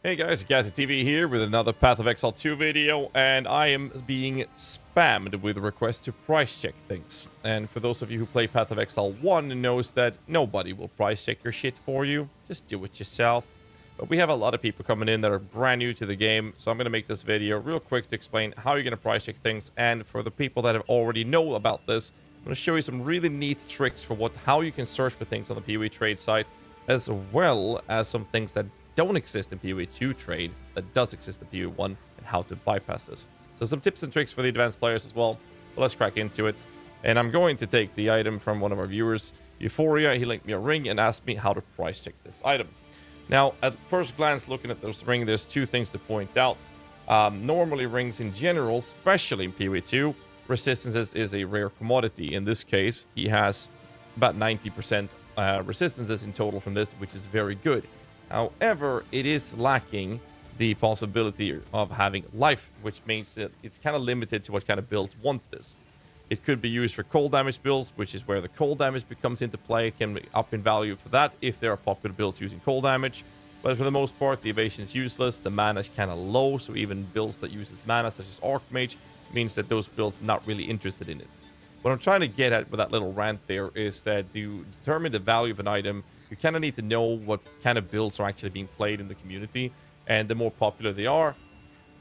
Hey guys, GHAZZY here with another Path of Exile 2 video, and I am being spammed with requests to price check things. And for those of you who play Path of Exile 1 knows that nobody will price check your shit for you. Just do it yourself. But we have a lot of people coming in that are brand new to the game, so I'm going to make this video real quick to explain how you're going to price check things. And for the people that have already know about this, I'm going to show you some really neat tricks for how you can search for things on the PoE trade site, as well as some things that don't exist in PoE 2 trade that does exist in PoE 1 and how to bypass this. So some tips and tricks for the advanced players as well. But let's crack into it. And I'm going to take the item from one of our viewers, Euphoria. He linked me a ring and asked me how to price check this item. Now, at first glance, looking at this ring, there's two things to point out. Normally, rings in general, especially in PoE 2, resistances is a rare commodity. In this case, he has about 90% resistances in total from this, which is very good. However, it is lacking the possibility of having life, which means that it's kind of limited to what kind of builds want this. It could be used for cold damage builds, which is where the cold damage becomes into play. It can be up in value for that if there are popular builds using cold damage. But for the most part, the evasion is useless. The mana is kind of low, so even builds that uses mana, such as Archmage, means that those builds are not really interested in it. What I'm trying to get at with that little rant there is that to determine the value of an item, you kind of need to know what kind of builds are actually being played in the community, and the more popular they are,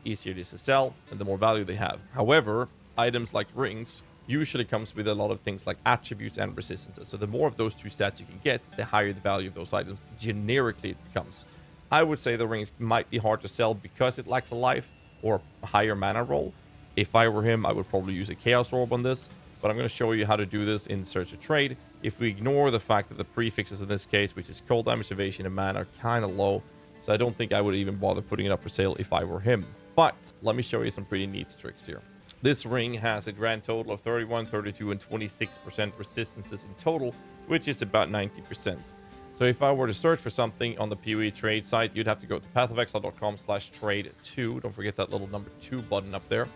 easier it is to sell, and the more value they have. However, items like rings usually comes with a lot of things like attributes and resistances. So the more of those two stats you can get, the higher the value of those items generically it becomes. I would say the rings might be hard to sell because it lacks a life or a higher mana roll. If I were him, I would probably use a Chaos Orb on this, but I'm going to show you how to do this in Search of Trade. If we ignore the fact that the prefixes in this case, which is cold damage, evasion, and mana, are kind of low, so I don't think I would even bother putting it up for sale if I were him. But let me show you some pretty neat tricks here. This ring has a grand total of 31, 32, and 26% resistances in total, which is about 90%. So if I were to search for something on the PoE trade site, you'd have to go to pathofexile.com/trade2. Don't forget that little number 2 button up there.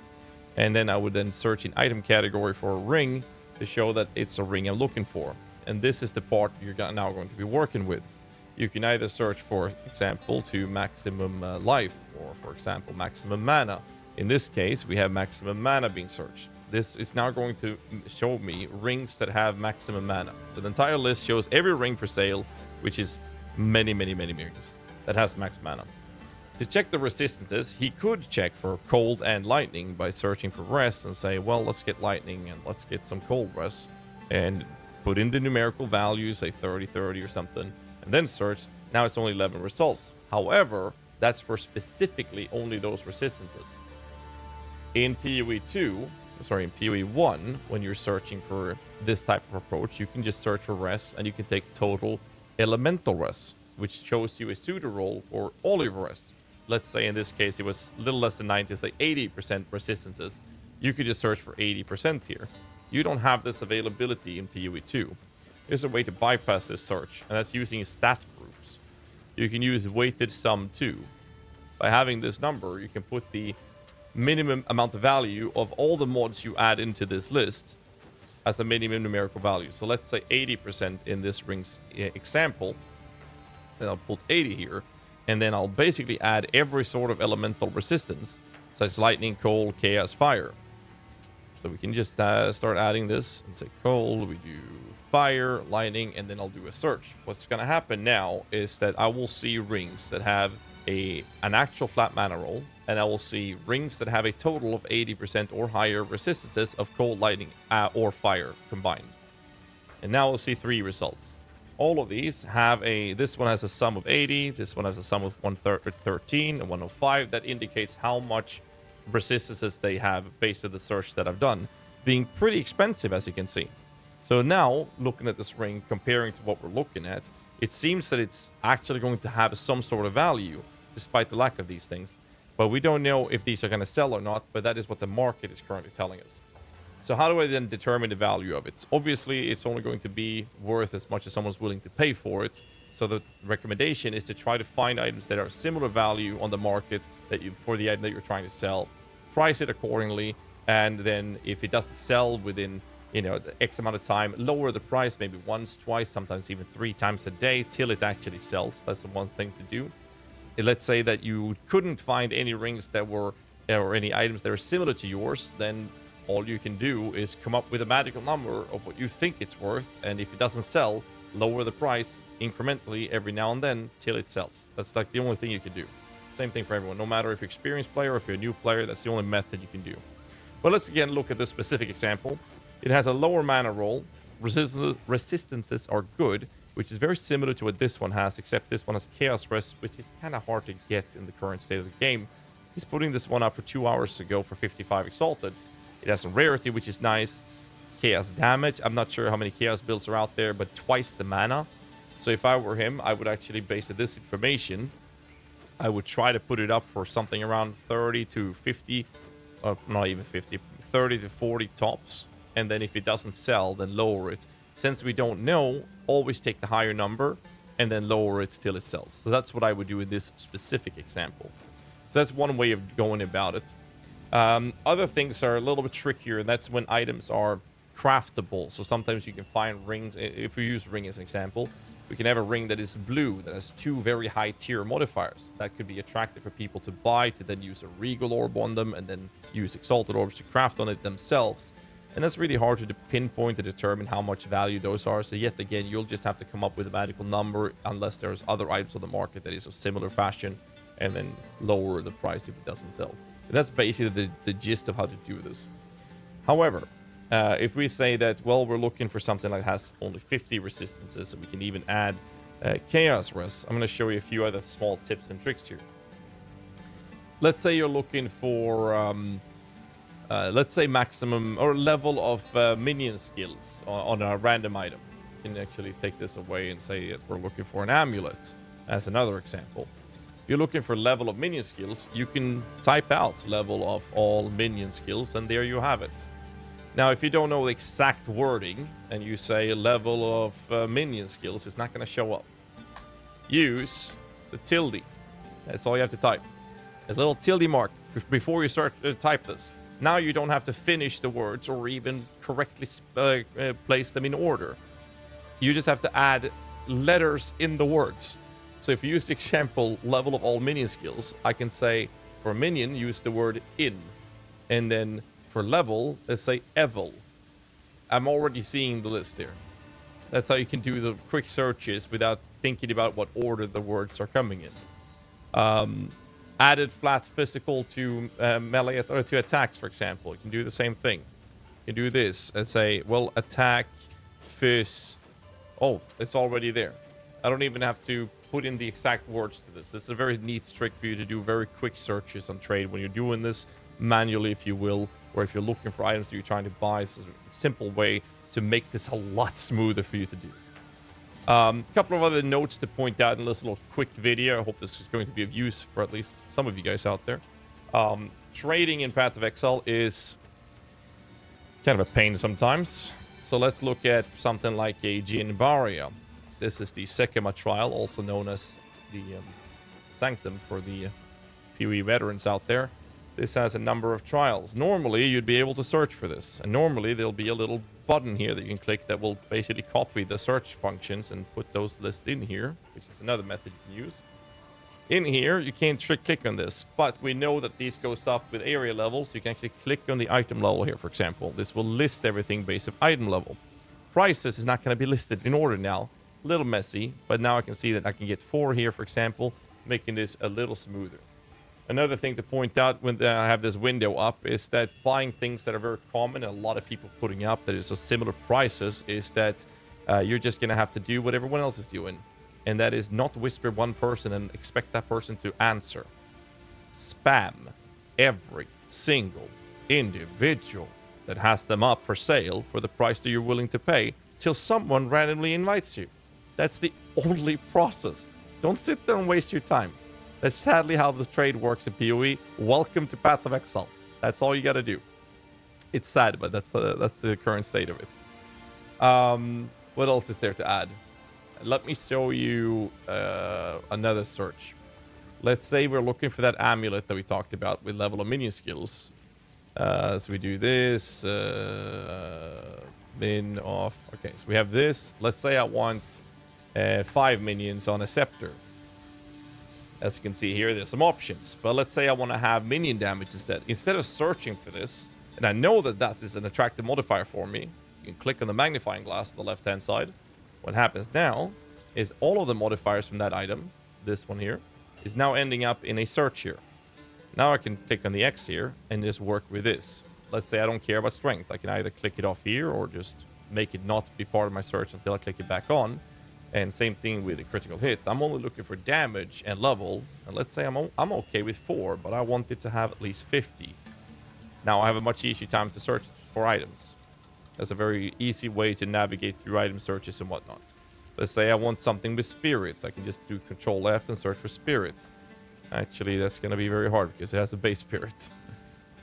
And then I would then search in item category for a ring to show that it's a ring I'm looking for. And this is the part you're now going to be working with. You can either search, for example, to maximum life, or for example, maximum mana. In this case, we have maximum mana being searched. This is now going to show me rings that have maximum mana. So the entire list shows every ring for sale, which is many rings that has max mana. To check the resistances, he could check for cold and lightning by searching for res and say, well, let's get lightning and let's get some cold res, and put in the numerical values, say 30 or something, and then search. Now it's only 11 results. However, that's for specifically only those resistances. In PoE 1, when you're searching for this type of approach, you can just search for res, and you can take total elemental res, which shows you a pseudo roll for all your res. Let's say in this case it was a little less than 90, say 80% resistances. You could just search for 80% here. You don't have this availability in PoE 2. There's a way to bypass this search, and that's using stat groups. You can use weighted sum too. By having this number, you can put the minimum amount of value of all the mods you add into this list as a minimum numerical value. So let's say 80% in this ring's example. Then I'll put 80 here. And then I'll basically add every sort of elemental resistance, such as lightning, cold, chaos, fire. So we can just start adding this and say cold, we do fire, lightning, and then I'll do a search. What's going to happen now is that I will see rings that have an actual flat mana roll, and I will see rings that have a total of 80% or higher resistances of cold, lightning, or fire combined. And now we'll see 3 results. All of these have this one has a sum of 80, this one has a sum of 113 and 105. That indicates how much resistances they have based on the search that I've done, being pretty expensive, as you can see. So now, looking at this ring, comparing to what we're looking at, it seems that it's actually going to have some sort of value, despite the lack of these things. But we don't know if these are going to sell or not, but that is what the market is currently telling us. So how do I then determine the value of it? Obviously, it's only going to be worth as much as someone's willing to pay for it. So the recommendation is to try to find items that are similar value on the market for the item that you're trying to sell. Price it accordingly, and then if it doesn't sell within the X amount of time, lower the price maybe once, twice, sometimes even 3 times a day till it actually sells. That's the one thing to do. let's say that you couldn't find any rings that were, or any items that are similar to yours, then all you can do is come up with a magical number of what you think it's worth, and if it doesn't sell, lower the price incrementally every now and then till it sells. That's like the only thing you can do. Same thing for everyone, no matter if you're an experienced player or if you're a new player, that's the only method you can do. But let's again look at this specific example. It has a lower mana roll, resistances are good, which is very similar to what this one has, except this one has Chaos Rest, which is kind of hard to get in the current state of the game. He's putting this one up for 2 hours ago for 55 Exalted. It has some rarity, which is nice. Chaos damage. I'm not sure how many Chaos builds are out there, but twice the mana. So if I were him, I would actually, based on this information, I would try to put it up for something around 30 to 50, not even 50, 30 to 40 tops. And then if it doesn't sell, then lower it. Since we don't know, always take the higher number and then lower it till it sells. So that's what I would do in this specific example. So that's one way of going about it. Other things are a little bit trickier, and that's when items are craftable. So sometimes you can find rings. If we use ring as an example, we can have a ring that is blue that has 2 very high tier modifiers. That could be attractive for people to buy, to then use a regal orb on them and then use exalted orbs to craft on it themselves. And that's really hard to pinpoint to determine how much value those are. So yet again, you'll just have to come up with a magical number unless there's other items on the market that is of similar fashion, and then lower the price if it doesn't sell. And that's basically the gist of how to do this. However, if we say that, well, we're looking for something that has only 50 resistances, and we can even add Chaos Rest, I'm going to show you a few other small tips and tricks here. Let's say you're looking for, let's say maximum or level of minion skills on a random item. You can actually take this away and say that we're looking for an amulet as another example. You're looking for level of minion skills, you can type out level of all minion skills, and there you have it. Now, if you don't know the exact wording and you say level of minion skills, it's not going to show up. Use the tilde. That's all you have to type. A little tilde mark before you start to type this. Now you don't have to finish the words or even correctly place them in order. You just have to add letters in the words. So if you use the example level of all minion skills, I can say for minion, use the word in. And then for level, let's say evil. I'm already seeing the list here. That's how you can do the quick searches without thinking about what order the words are coming in. Added flat physical to melee or to attacks, for example. You can do the same thing. You can do this and say, well, attack, fizz. Oh, it's already there. I don't even have to put in the exact words to this. This is a very neat trick for you to do very quick searches on trade when you're doing this manually, if you will, or if you're looking for items that you're trying to buy. It's a simple way to make this a lot smoother for you to do. A couple of other notes to point out in this little quick video. I hope this is going to be of use for at least some of you guys out there. Trading in Path of Exile is kind of a pain sometimes. So let's look at something like a Jinbaria. This is the Sekima trial, also known as the Sanctum for the PoE veterans out there. This has a number of trials. Normally, you'd be able to search for this. And normally, there'll be a little button here that you can click that will basically copy the search functions and put those lists in here, which is another method you can use. In here, you can't click on this, but we know that these goes up with area levels. You can actually click on the item level here, for example. This will list everything based on item level. Prices is not going to be listed in order now. A little messy, but now I can see that I can get 4 here, for example, making this a little smoother. Another thing to point out when I have this window up is that buying things that are very common and a lot of people putting up that is of similar prices is that you're just going to have to do what everyone else is doing. And that is not whisper one person and expect that person to answer. Spam every single individual that has them up for sale for the price that you're willing to pay till someone randomly invites you. That's the only process. Don't sit there and waste your time. That's sadly how the trade works in PoE. Welcome to Path of Exile. That's all you got to do. It's sad, but that's the current state of it. What else is there to add? Let me show you another search. Let's say we're looking for that amulet that we talked about with level of minion skills. So we do this. Min off. Okay, so we have this. Let's say I want 5 minions on a scepter. As you can see here, there's some options. But let's say I want to have minion damage instead. Instead of searching for this, and I know that that is an attractive modifier for me, you can click on the magnifying glass on the left-hand side. What happens now is all of the modifiers from that item, this one here, is now ending up in a search here. Now I can click on the X here and just work with this. Let's say I don't care about strength. I can either click it off here or just make it not be part of my search until I click it back on. And same thing with a critical hit. I'm only looking for damage and level. And let's say I'm okay with 4, but I want it to have at least 50. Now I have a much easier time to search for items. That's a very easy way to navigate through item searches and whatnot. Let's say I want something with spirits. I can just do Control F and search for spirits. Actually, that's going to be very hard because it has a base spirit.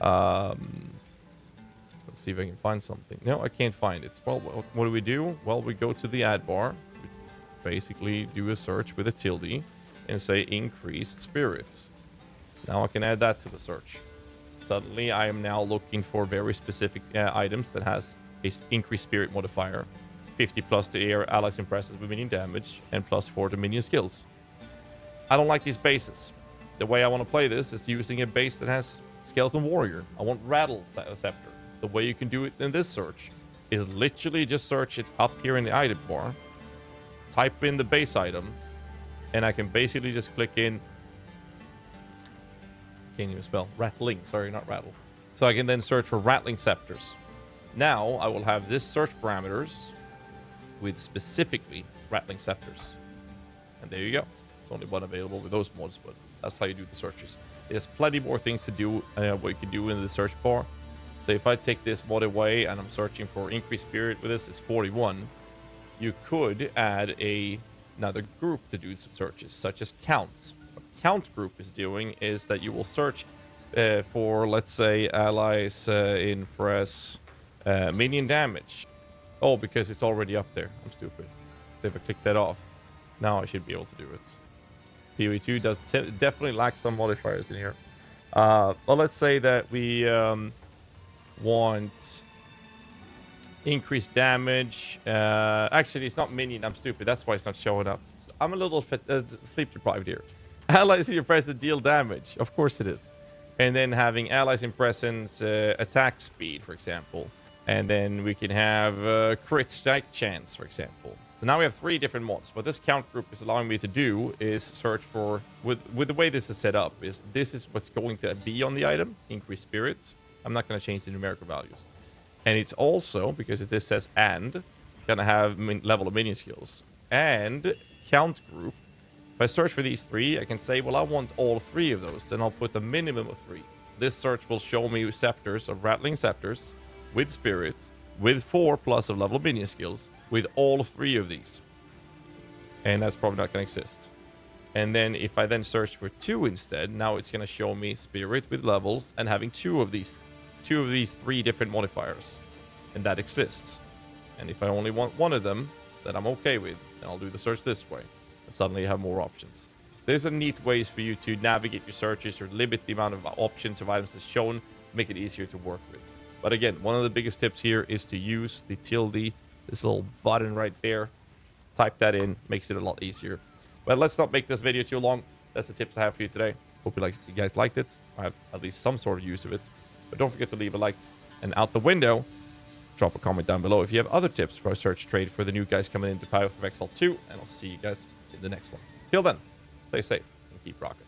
Let's see if I can find something. No, I can't find it. Well, what do? Well, we go to the add bar. Basically do a search with a tilde and say increased spirits. Now I can add that to the search. Suddenly I am now looking for very specific items that has a increased spirit modifier, 50 plus to air allies impresses with minion damage, and plus 4 to minion skills. I don't like these bases. The way I want to play this is using a base that has skeleton warrior. I want rattle scepter. The way you can do it in this search is literally just search it up here in the item bar, type in the base item, and I can basically just click in, can't even spell, rattling, sorry, not rattle. So I can then search for rattling scepters. Now I will have this search parameters with specifically rattling scepters. And there you go. It's only one available with those mods, but that's how you do the searches. There's plenty more things to do, what you can do in the search bar. So if I take this mod away and I'm searching for increased spirit with this, it's 41. You could add another group to do some searches, such as count. What count group is doing is that you will search for, let's say, allies impress minion damage. Oh, because it's already up there. I'm stupid. So if I click that off, now I should be able to do it. PoE 2 does definitely lack some modifiers in here. Well, let's say that we want increased damage. Actually, it's not minion. I'm stupid. That's why it's not showing up. I'm a little sleep deprived here. Allies in your presence deal damage. Of course it is. And then having allies in presence attack speed, for example. And then we can have crit strike chance, for example. So now we have 3 different mods. What this count group is allowing me to do is search for, with the way this is set up, is this is what's going to be on the item, increased spirits. I'm not going to change the numerical values. And it's also, because this says and, going to have level of minion skills. And count group. If I search for these 3, I can say, well, I want all 3 of those. Then I'll put a minimum of 3. This search will show me scepters of rattling scepters with spirits, with 4 plus of level of minion skills, with all 3 of these. And that's probably not going to exist. And then if I then search for 2 instead, now it's going to show me spirit with levels and having 2 of these 3 different modifiers. And that exists. And if I only want 1 of them that I'm okay with, then I'll do the search this way. And suddenly you have more options. There's a neat ways for you to navigate your searches or limit the amount of options of items that's shown, make it easier to work with. But again, one of the biggest tips here is to use the tilde, this little button right there. Type that in, makes it a lot easier. But let's not make this video too long. That's the tips I have for you today. Hope you guys liked it. I have at least some sort of use of it. But don't forget to leave a like. And out the window, drop a comment down below if you have other tips for a search trade for the new guys coming into Path of Exile 2. And I'll see you guys in the next one. Till then, stay safe and keep rocking.